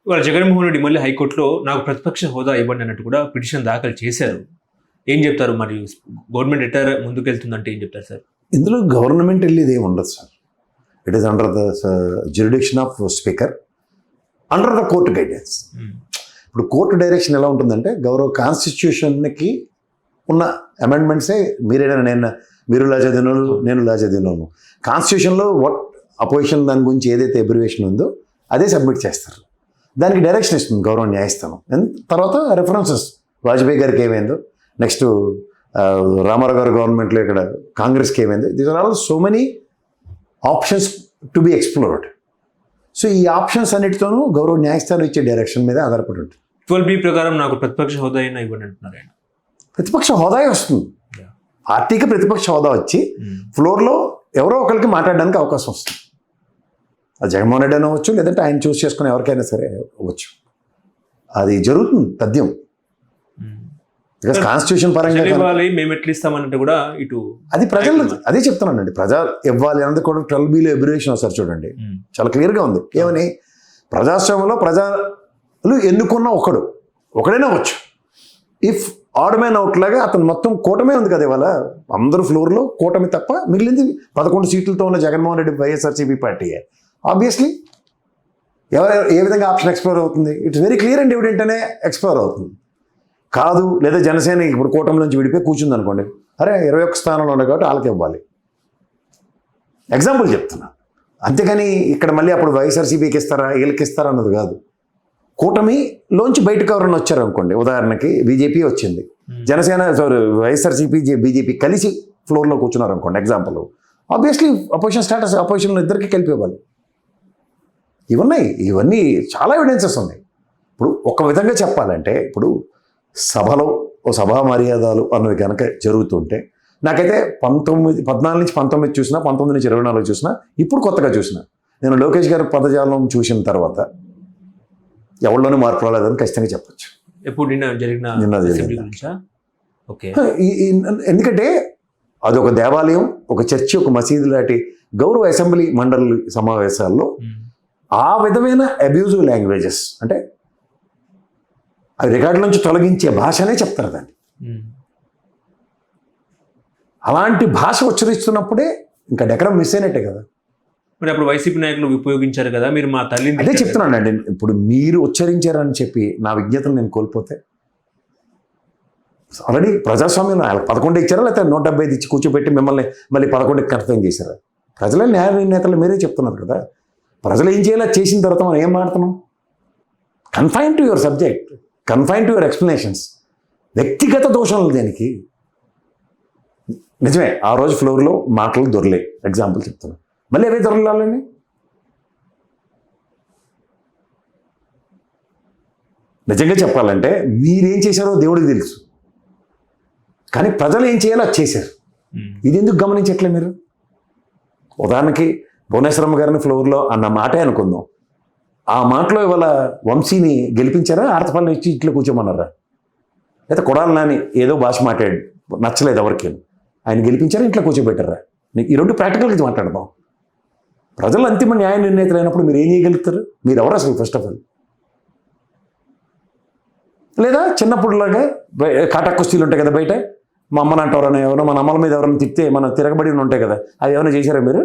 ఇవాళ జగన్మోహన్ రెడ్డి మళ్ళీ హైకోర్టులో నాకు ప్రతిపక్ష హోదా ఇవ్వండి అన్నట్టు కూడా పిటిషన్ దాఖలు చేశారు. ఏం చెప్తారు? మరియు గవర్నమెంట్ ఎటర్ ముందుకెళ్తుందంటే ఏం చెప్తారు సార్? ఇందులో గవర్నమెంట్ వెళ్ళేది ఏమి ఉండదు sir. It is under the jurisdiction of speaker, under the court guidance. ఇప్పుడు కోర్టు డైరెక్షన్ ఎలా ఉంటుందంటే, గౌరవ కాన్స్టిట్యూషన్కి ఉన్న అమెండ్మెంట్సే మీరు లా చదివినోళ్ళు, నేను లా చదివినోను. కాన్స్టిట్యూషన్లో వాట్ అపోజిషన్ దాని గురించి ఏదైతే ఎబ్రివేషన్ ఉందో అదే సబ్మిట్ చేస్తారు. దానికి డైరెక్షన్ ఇస్తుంది గౌరవ న్యాయస్థానం. తర్వాత రెఫరెన్సెస్ వాజ్పేయి గారికి ఏమైందో, నెక్స్ట్ రామారావు గారి గవర్నమెంట్లో ఇక్కడ కాంగ్రెస్కి ఏమైందో, these are all so many options to be explored. So ఈ ఆప్షన్స్ అన్నిటితోనూ గౌరవ న్యాయస్థానం ఇచ్చే డైరెక్షన్ మీద ఆధారపడి ఉంటుంది. 12B ప్రకారం నాకు ప్రతిపక్ష హోదా అయినా ఇవ్వండి అంటున్నారు ఆయన. ప్రతిపక్ష హోదా వస్తుంది, పార్టీకి ప్రతిపక్ష హోదా వచ్చి ఫ్లోర్లో ఎవరో ఒకరికి మాట్లాడడానికి అవకాశం వస్తుంది. అది జగన్మోహన్ రెడ్డి అయినా అవ్వచ్చు, లేదంటే ఆయన చూస్ చేసుకుని ఎవరికైనా సరే అవ్వచ్చు. అది జరుగుతుంది తథ్యం. బికాస్ కాన్స్టిట్యూషన్ పరంగా మేము ఎట్లా ఇస్తామన్నట్టు కూడా ఇటు అది ప్రజలు, అదే చెప్తున్నానండి, ప్రజా ఇవ్వాలి అన్నది కూడా 12Bలో ఎబ్రివేషన్ వస్తారు చూడండి, చాలా క్లియర్గా ఉంది. ఏమని, ప్రజాస్వామ్యంలో ప్రజలు ఎన్నుకున్న ఒకడైనా అవ్వచ్చు. ఇఫ్ ఆడ్ మ్యాన్ అవుట్ లాగా అతను మొత్తం కూటమే ఉంది కదా ఇవాళ, అందరూ ఫ్లోర్లో కూటమి తప్ప మిగిలింది 11 సీట్లతో ఉన్న జగన్మోహన్ రెడ్డి వైఎస్ఆర్సీపీ పార్టీయే. ఆబ్వియస్లీ ఏ విధంగా ఆప్షన్ ఎక్స్ప్లోర్ అవుతుంది? It's very clear and evident అనే ఎక్స్ప్లోర్ అవుతుంది. కాదు, లేదా జనసేన ఇప్పుడు కూటమి నుంచి విడిపోయి కూర్చుంది అనుకోండి, అరే 21 స్థానంలో ఉన్నాయి కాబట్టి వాళ్ళకి ఇవ్వాలి. ఎగ్జాంపుల్ చెప్తున్నా, అంతేగాని ఇక్కడ మళ్ళీ అప్పుడు వైఎస్ఆర్సీపీకి ఇస్తారా వీళ్ళకి ఇస్తారా అన్నది కాదు. కూటమిలోంచి బయటకు ఎవరైనా వచ్చారు అనుకోండి, ఉదాహరణకి బీజేపీ వచ్చింది, జనసేన వైఎస్ఆర్సీపీ బీజేపీ కలిసి ఫ్లోర్లో కూర్చున్నారు అనుకోండి ఎగ్జాంపుల్, ఆబ్వియస్లీ అపోజిషన్ స్టేటస్, అపోజిషన్లో ఇద్దరికి కలిపి ఇవ్వాలి. ఇవన్నీ చాలా ఎవిడెన్సెస్ ఉన్నాయి. ఇప్పుడు ఒక విధంగా చెప్పాలంటే, ఇప్పుడు సభలో ఓ సభా మర్యాదలు అన్నది కనుక జరుగుతుంటే, నాకైతే 14 నుంచి 19 చూసినా, 19 నుంచి 24 చూసినా, ఇప్పుడు కొత్తగా చూసినా, నేను లోకేష్ గారి పదజాలం చూసిన తర్వాత ఎవరిలోనూ మార్పు రాలేదని ఖచ్చితంగా చెప్పచ్చు. ఎప్పుడు నిన్న జరిగిన ఎందుకంటే అదొక దేవాలయం, ఒక చర్చి, ఒక మసీదు లాంటి గౌరవ అసెంబ్లీ మండలి సమావేశాల్లో ఆ విధమైన అబ్యూజివ్ లాంగ్వేజెస్, అంటే అవి రికార్డు నుంచి తొలగించే భాషనే చెప్తారు దాన్ని. అలాంటి భాష ఉచ్చరిస్తున్నప్పుడే ఇంకా డెకరం మిస్ అయినట్టే కదా. మరి అప్పుడు వైసీపీ నాయకులు ఉపయోగించారు కదా, మీరు మా తల్లిని. అదే చెప్తున్నానండి, ఇప్పుడు మీరు ఉచ్చరించారని చెప్పి నా విజ్ఞతను నేను కోల్పోతే, ఆల్రెడీ ప్రజాస్వామ్యంలో వాళ్ళకి 11 ఇచ్చారా, లేకపోతే 175 ఇచ్చి కూర్చోబెట్టి మిమ్మల్ని మళ్ళీ 11కి కన్ఫర్మ్ చేశారా? ప్రజలే న్యాయ నిర్ణేతలు మీరే చెప్తున్నారు కదా. ప్రజలు ఏం చేయాలో చేసిన తర్వాత మనం ఏం మాడుతున్నాం? Confine to your subject, confine to your explanations. వ్యక్తిగత దోషాలు దేనికి? నిజమే, ఆ రోజు ఫ్లోర్లో మాటలు దొరలే, ఎగ్జాంపుల్ చెప్తున్నాను. మళ్ళీ అవే దొరలాలండి. నిజంగా చెప్పాలంటే మీరేం చేశారో దేవుడికి తెలుసు, కానీ ప్రజలు ఏం చేయాలో అది చేశారు. ఇది ఎందుకు గమనించట్లే మీరు? ఉదాహరణకి భువనేశ్వరమ్మ గారిని ఫ్లోర్లో అన్న మాటే అనుకుందాం. ఆ మాటలో ఇవాళ వంశీని గెలిపించారా, ఆర్తపల్లిని ఇచ్చి ఇట్లా కూర్చోమన్నారా? లేదా కొడాలి నాని ఏదో భాష మాట్లాడు, నచ్చలేదు ఎవరికి, ఆయన గెలిపించారా, ఇంట్లో కూర్చోబెట్టారా? ఈ రెండు ప్రాక్టికల్గా మాట్లాడదాం. ప్రజలు అంతిమ న్యాయ నిర్ణేతలు అయినప్పుడు మీరు ఏం చేయగలుగుతారు? మీరు ఎవరు అసలు ఫస్ట్ ఆఫ్ ఆల్? లేదా చిన్నప్పుడులాగా కాటా కుస్తీలు ఉంటాయి కదా బయట, మా అమ్మని అంటారని ఎవరో, మన అమ్మల మీద ఎవరైనా తిప్పితే మన తిరగబడి ఉంటాయి కదా, అవి ఏమైనా చేశారా మీరు?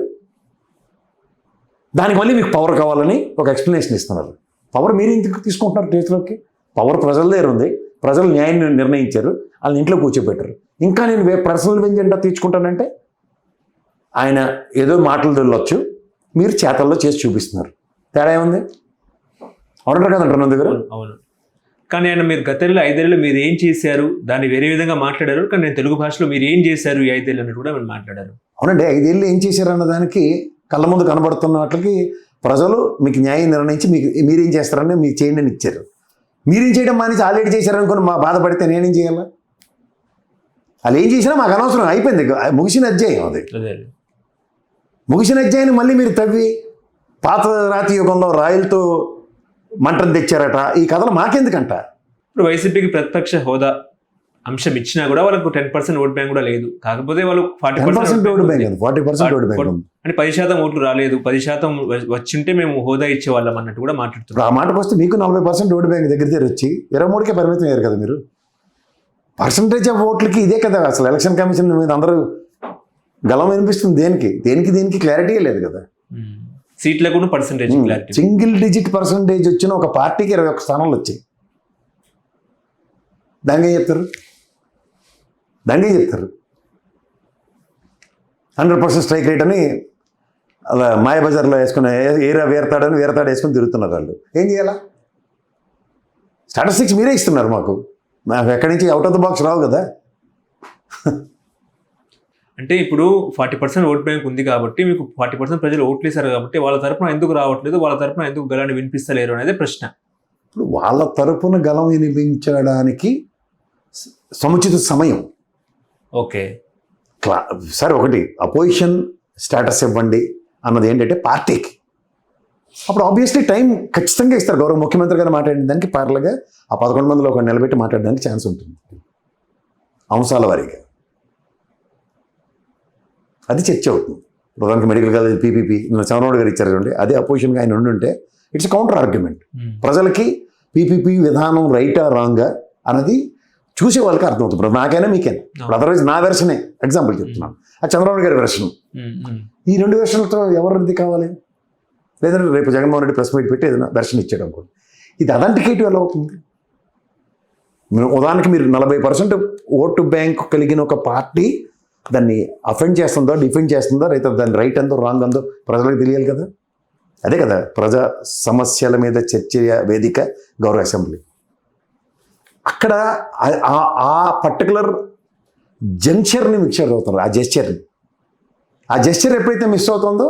దానికి మళ్ళీ మీకు పవర్ కావాలని ఒక ఎక్స్ప్లెనేషన్ ఇస్తున్నారు. పవర్ మీరు ఎందుకు తీసుకుంటున్నారు చేతిలోకి? పవర్ ప్రజల దగ్గర ఉంది, ప్రజలు న్యాయాన్ని నిర్ణయించారు, వాళ్ళని ఇంట్లో కూర్చోబెట్టారు. ఇంకా నేను పర్సనల్ వెంజెండా తీర్చుకుంటానంటే ఆయన ఏదో మాటలు దొరలొచ్చు, మీరు చేతల్లో చేసి చూపిస్తున్నారు. తేడా ఏముంది? అవునంటారు కదంటారు నా దగ్గర. అవును, కానీ ఆయన మీరు గతంలో 5 ఏళ్ళు మీరు ఏం చేశారు దాన్ని వేరే విధంగా మాట్లాడారు, కానీ నేను తెలుగు భాషలో మీరు ఏం చేశారు ఈ 5 ఏళ్ళు అన్నట్టు కూడా మీరు మాట్లాడారు. అవునండి, 5 ఏళ్ళు ఏం చేశారు అన్న దానికి కళ్ళ ముందు కనబడుతున్న వాటికి ప్రజలు మీకు న్యాయం నిర్ణయించి మీరేం చేస్తారని మీకు చేయండి అని ఇచ్చారు. మీరేం చేయడం మానేసి ఆల్రెడీ చేశారనుకుని మా బాధపడితే నేనేం చేయాలా? వాళ్ళు ఏం చేసినా మాకు అనవసరం, అయిపోయింది, ముగిసిన అధ్యాయం అది. ముగిసిన అధ్యాయాన్ని మళ్ళీ మీరు తవ్వి పాత రాతి యుగంలో రాయలతో మంటను తెచ్చారట, ఈ కథలు మాకెందుకంట? ఇప్పుడు వైసీపీకి ప్రతిపక్ష హోదా అంశం ఇచ్చినా కూడా వాళ్ళకు 10% ఓట్ బ్యాంక్ కూడా లేదు. కాకపోతే వాళ్ళు 10% ఓటు బ్యాంక్ 40% ఓటు బ్యాంక్ ఉంది. అంటే 10% ఓట్లు రాలేదు, 10% వచ్చింటే మేము హోదా ఇచ్చేవాళ్ళం అన్నట్టు కూడా మాట్లాడుతున్నారు. ఆ మాటకు వస్తే మీకు 40% ఓటు బ్యాంక్ దగ్గర వచ్చి 23కే పరిమితం అయ్యారు కదా మీరు. పర్సంటేజ్ ఆఫ్ ఓట్లకి ఇదే కదా అసలు ఎలక్షన్ కమిషన్ మీద అందరూ గలం వినిపిస్తుంది. దేనికి క్లారిటీ లేదు కదా. సీట్లకు percentage clarity, single digit percentage వచ్చిన ఒక పార్టీకి 21 స్థానాలు వచ్చాయి. దానికి ఏం చెప్తారు? 100% స్ట్రైక్ రేట్ అని అలా మాయబజార్లో వేసుకుని వేరతాడు వేసుకుని తిరుగుతున్నారు వాళ్ళు. ఏం చేయాలా? స్టాటిస్టిక్స్ మీరే ఇస్తున్నారు మాకు ఎక్కడి నుంచి అవుట్ ఆఫ్ ద బాక్స్ రావు కదా. అంటే ఇప్పుడు 40% ఓట్ బ్యాంక్ ఉంది కాబట్టి మీకు 40% ప్రజలు ఓట్లు వేశారు కాబట్టి వాళ్ళ తరపున ఎందుకు రావట్లేదు, వాళ్ళ తరపున ఎందుకు గలాన్ని వినిపిస్తలేరు అనేది ప్రశ్న. ఇప్పుడు వాళ్ళ తరపున గలం వినిపించడానికి సముచిత సమయం. ఓకే సరే, ఒకటి అపోజిషన్ స్టేటస్ ఇవ్వండి అన్నది ఏంటంటే పార్టీకి. అప్పుడు ఆబ్వియస్లీ టైం ఖచ్చితంగా ఇస్తారు. గౌరవ ముఖ్యమంత్రి గారు మాట్లాడిన దానికి పార్లగా ఆ 11 మందిలో ఒక నిలబెట్టి మాట్లాడడానికి ఛాన్స్ ఉంటుంది అంశాల వారీగా. అది చర్చ అవుతుంది. ప్రధానికి మెడికల్ కాలేజ్ పీపీపీ చంద్రబాబు గారు ఇచ్చారు చూడండి, అదే అపోజిషన్గా ఆయన ఉండుంటే ఇట్స్ కౌంటర్ ఆర్గ్యుమెంట్. ప్రజలకి పీపీపీ విధానం రైటా రాంగా అన్నది చూసే వాళ్ళకి అర్థమవుతుంది. ఇప్పుడు నాకైనా మీకైనా. ఇప్పుడు అదర్వైజ్ నా వెర్షనే ఎగ్జాంపుల్ చెప్తున్నాను, ఆ చంద్రబాబు గారి వెర్షన్. ఈ 2 వెర్షన్లతో ఎవరిది కావాలి? లేదంటే రేపు జగన్మోహన్ రెడ్డి ప్రెస్ మీట్ పెట్టి ఏదైనా వెర్షన్ ఇచ్చాడు అనుకోండి, ఇది అథెంటికేటివ్ ఎలా అవుతుంది? ఉదాహరణకి మీరు 40% ఓటు బ్యాంకు కలిగిన ఒక పార్టీ దాన్ని అఫెండ్ చేస్తుందో డిఫెండ్ చేస్తుందో, అయితే దాని రైట్ అందో రాంగ్ అందో ప్రజలకు తెలియాలి కదా. అదే కదా ప్రజా సమస్యల మీద చర్చ వేదిక గౌరవ అసెంబ్లీ. అక్కడ ఆ పర్టికులర్ జంక్షర్ని మిక్స్ అవుతున్నారు. ఆ జెస్చర్ ఎప్పుడైతే మిస్ అవుతుందో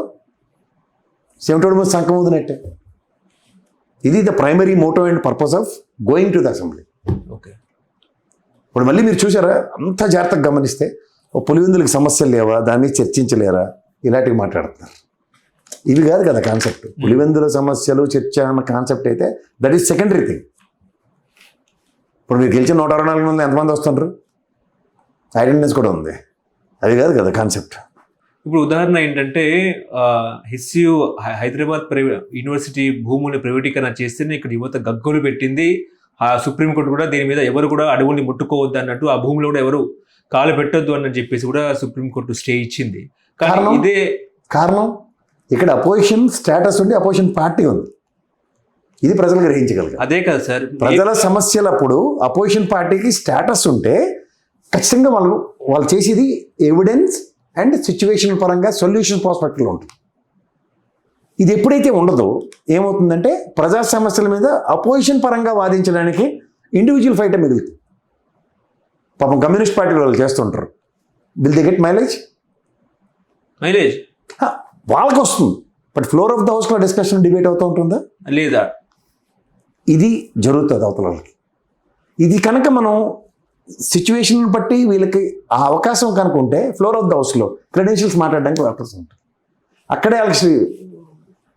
సెమిటోడు మీద సంకం ఊదినట్టే. ఇది the primary motto and purpose of going to the assembly. Okay, ఇప్పుడు మళ్ళీ మీరు చూసారా, అంత జాగ్రత్తగా గమనిస్తే పులివెందులకు సమస్యలు లేవా, దాన్ని చర్చించలేరా, ఇలాంటివి మాట్లాడుతున్నారు. ఇవి కాదు కదా కాన్సెప్ట్. పులివెందుల సమస్యలు చర్చ అన్న కాన్సెప్ట్ అయితే దట్ ఈస్ సెకండరీ థింగ్. ఇప్పుడు మీరు గెలిచిన 124 మంది ఎంతమంది వస్తుంటారు? అటెండెన్స్ కూడా ఉంది. అది కాదు కదా కాన్సెప్ట్. ఇప్పుడు ఉదాహరణ ఏంటంటే హెచ్సియు హైదరాబాద్ యూనివర్సిటీ భూముల్ని ప్రైవేటీకరణ చేస్తేనే ఇక్కడ యువత గగ్గోలు పెట్టింది. ఆ సుప్రీంకోర్టు కూడా దీని మీద ఎవరు కూడా అడవుల్ని ముట్టుకోవద్దు అన్నట్టు, ఆ భూమిలో కూడా ఎవరు కాలు పెట్టొద్దు అని చెప్పేసి కూడా సుప్రీంకోర్టు స్టే ఇచ్చింది. కానీ ఇదే కారణం, ఇక్కడ అపోజిషన్ స్టేటస్ ఉండి అపోజిషన్ పార్టీ ఉంది. ఇది ప్రజలు గ్రహించగలరు. అదే కదా సార్, ప్రజల సమస్యలప్పుడు అపోజిషన్ పార్టీకి స్టేటస్ ఉంటే ఖచ్చితంగా వాళ్ళు చేసేది ఎవిడెన్స్ అండ్ సిచ్యువేషన్ పరంగా సొల్యూషన్ ప్రాస్పెక్ట్లో ఉంటుంది. ఇది ఎప్పుడైతే ఉండదో ఏమవుతుందంటే ప్రజా సమస్యల మీద అపోజిషన్ పరంగా వాదించడానికి ఇండివిజువల్ ఫైటే మిగులుతుంది. పాపం కమ్యూనిస్ట్ పార్టీ వాళ్ళు చేస్తుంటారు. విల్ దే గెట్ మైలేజ్ వాళ్ళకి వస్తుంది, బట్ ఫ్లోర్ ఆఫ్ ద హౌస్లో డిస్కషన్ డిబేట్ అవుతూ ఉంటుందా లేదా? ఇది జరుగుతుంది అవతల వాళ్ళకి. ఇది కనుక మనం సిచ్యువేషన్ బట్టి వీళ్ళకి ఆ అవకాశం కనుక ఉంటే ఫ్లోర్ ఆఫ్ ద హౌస్లో క్రెడెన్షియల్స్ మాట్లాడడానికి అవకాశం ఉంటుంది. అక్కడే వాళ్ళకి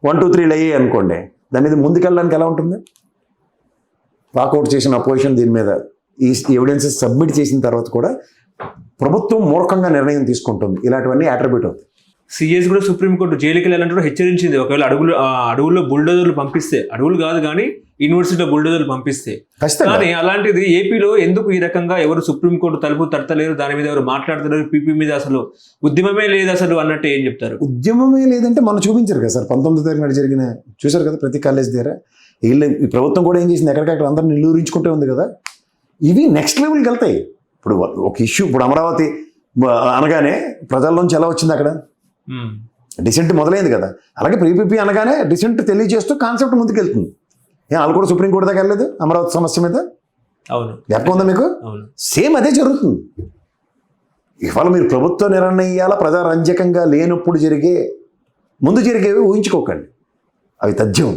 1, 2, 3 అయ్యాయి అనుకోండి, దాని మీద ముందుకెళ్ళడానికి ఎలా ఉంటుంది? వాకౌట్ చేసిన అపోజిషన్ దీని మీద ఈ ఎవిడెన్సెస్ సబ్మిట్ చేసిన తర్వాత కూడా ప్రభుత్వం మూర్ఖంగా నిర్ణయం తీసుకుంటుంది. ఇలాంటివన్నీ అట్రిబ్యూట్ అవుతాయి. సిఎస్ కూడా సుప్రీంకోర్టు జైలుకి వెళ్ళాలంటే కూడా హెచ్చరించింది. ఒకవేళ అడవుల్లో బుల్డోజర్లు పంపిస్తే, అడవులు కాదు కానీ యూనివర్సిటీలో బుల్డోజర్లు పంపిస్తే. కానీ అలాంటిది ఏపీలో ఎందుకు ఈ రకంగా ఎవరు సుప్రీంకోర్టు తలుపు తడతలేరు, దాని మీద ఎవరు మాట్లాడతలేరు, పీపీ మీద అసలు ఉద్యమమే లేదు అసలు అన్నట్టు ఏం చెప్తారు? ఉద్యమమే లేదంటే మనం చూపించారు కదా సార్, 19వ తారీఖు జరిగిన చూసారు కదా ప్రతి కాలేజ్ దగ్గర. ఈ ప్రభుత్వం కూడా ఏం చేసింది, ఎక్కడికక్కడ అందరిని నిలువరించుకుంటూ ఉంది కదా. ఇవి నెక్స్ట్ లెవెల్కి వెళ్తాయి. ఇప్పుడు ఒక ఇష్యూ, ఇప్పుడు అమరావతి అనగానే ప్రజల్లోంచి ఎలా వచ్చింది, అక్కడ డిసెంట్ మొదలైంది కదా. అలాగే పీపీపీ అనగానే డిసెంట్ తెలియజేస్తూ కాన్సెప్ట్ ముందుకెళ్తుంది. వాళ్ళు కూడా సుప్రీంకోర్టు దాకా వెళ్ళలేదు అమరావతి సమస్య మీద. అవును, జ్ఞాపకం ఉందా మీకు? సేమ్ అదే జరుగుతుంది. ఇవాళ మీరు ప్రభుత్వ నిర్ణయాల ప్రజారంజకంగా లేనప్పుడు ముందు జరిగేవి ఊహించుకోకండి, అవి తథ్యం.